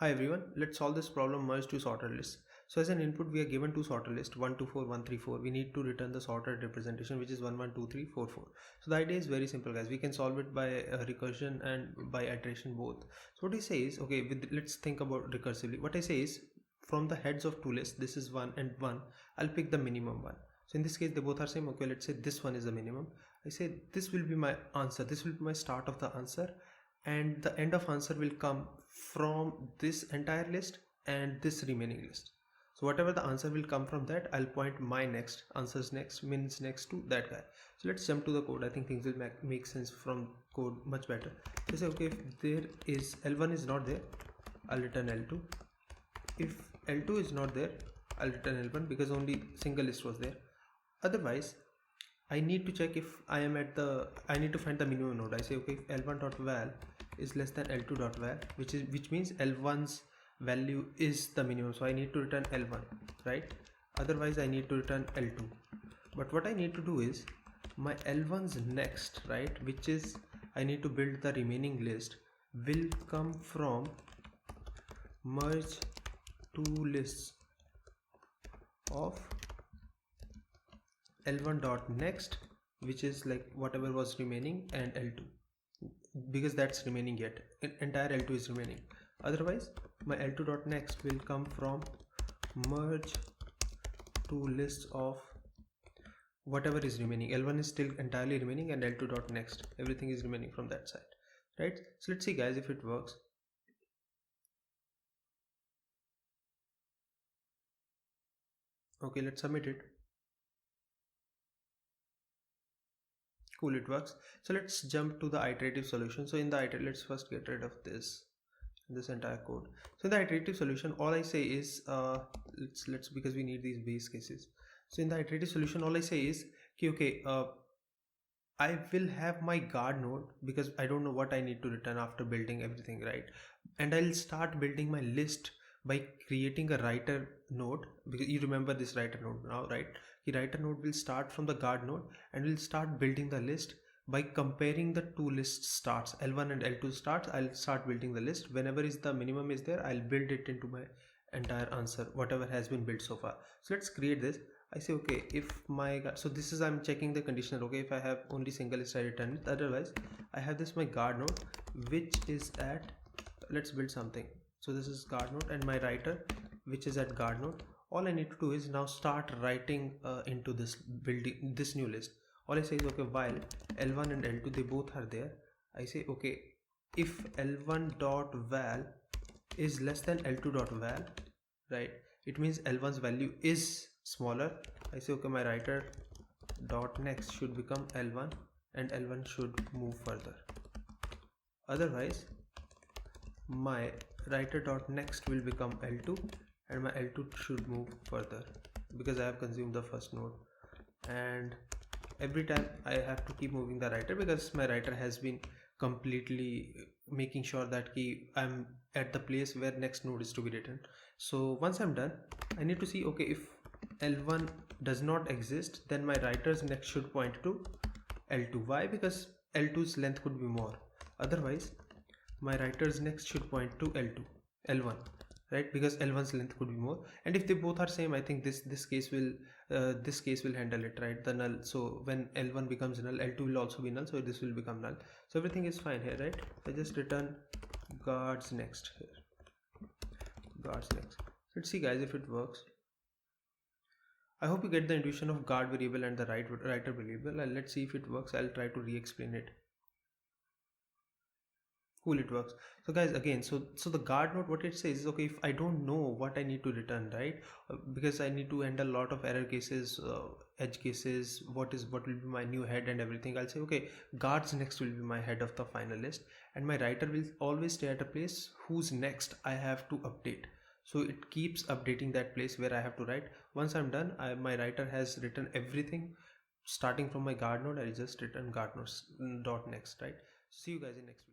Hi everyone, let's solve this problem merge to sorted list. So as an input we are given two sorted list 1 2 4 1 3 4. We need to return the sorted representation which is 1 1 2 3 4 4. So the idea is very simple guys. We can solve it by recursion and by iteration both. So what I say is let's think about recursively. What I say is from the heads of two lists, this is 1 and 1, I'll pick the minimum one. So in this case they both are same. Okay, let's say this one is the minimum. I say this will be my answer, this will be my start of the answer, and the end of answer will come from this entire list and this remaining list. So whatever the answer will come from that, I'll point my next answers next means next to that guy. So let's jump to the code. I think things will make sense from code much better. So say okay, if there is L1 is not there, I'll return L2. If L2 is not there, I'll return L1 because only single list was there. Otherwise I need to check if I am at the, I need to find the minimum node. I say okay, if L1.val is less than L2.val, which means L1's value is the minimum, so I need to return L1, right? Otherwise I need to return L2. But what I need to do is my L1's next, right, which is I need to build the remaining list, will come from merge two lists of L1.next, which is like whatever was remaining, and L2 because that's remaining yet, entire L2 is remaining. Otherwise my L2.next will come from merge two lists of whatever is remaining. L1 is still entirely remaining and L2.next, everything is remaining from that side, right? So let's see guys if it works. Okay, let's submit it. Cool, it works. So let's jump to the iterative solution. So in the iterative, let's first get rid of this entire code. So in the iterative solution, all I say is let's because we need these base cases. So in the iterative solution, all I say is okay, I will have my guard node because I don't know what I need to return after building everything, right? And I'll start building my list by creating a writer node, because you remember this writer node now, right? The writer node will start from the guard node and will start building the list by comparing the two list starts, L1 and L2 starts. I'll start building the list. Whenever is the minimum is there, I'll build it into my entire answer, whatever has been built so far. So let's create this. I say okay, if my, so this is, I'm checking the conditional. Okay, if I have only single list, I return it. Otherwise I have this my guard node which is at, let's build something. So this is guard node and my writer which is at guard node. All I need to do is now start writing into this building this new list. All I say is okay, while L1 and L2 they both are there, I say okay, if L1.val is less than L2.val, right, it means L1's value is smaller. I say okay, my writer dot next should become L1 and L1 should move further. Otherwise my writer dot next will become L2 and my L2 should move further because I have consumed the first node. And every time I have to keep moving the writer because my writer has been completely making sure that I'm at the place where next node is to be written. So once I'm done, I need to see okay, if L1 does not exist, then my writer's next should point to L2. Why? Because L2's length could be more. Otherwise my writer's next should point to L1, right, because L1's length could be more. And if they both are same, I think this case will handle it, right, the null. So when L1 becomes null, L2 will also be null, so this will become null. So everything is fine here, right? I just return guards next here, guards next. Let's see guys if it works. I hope you get the intuition of guard variable and the writer variable, and let's see if it works. I'll try to re-explain it. Cool, it works. So guys, again, so the guard node, what it says is okay, if I don't know what I need to return, right, because I need to handle a lot of error cases, edge cases, what will be my new head and everything, I'll say okay, guards next will be my head of the final list, and my writer will always stay at a place whose next I have to update. So it keeps updating that place where I have to write. Once I'm done, my writer has written everything starting from my guard node. I just return guard nodes dot next, right? See you guys in next video.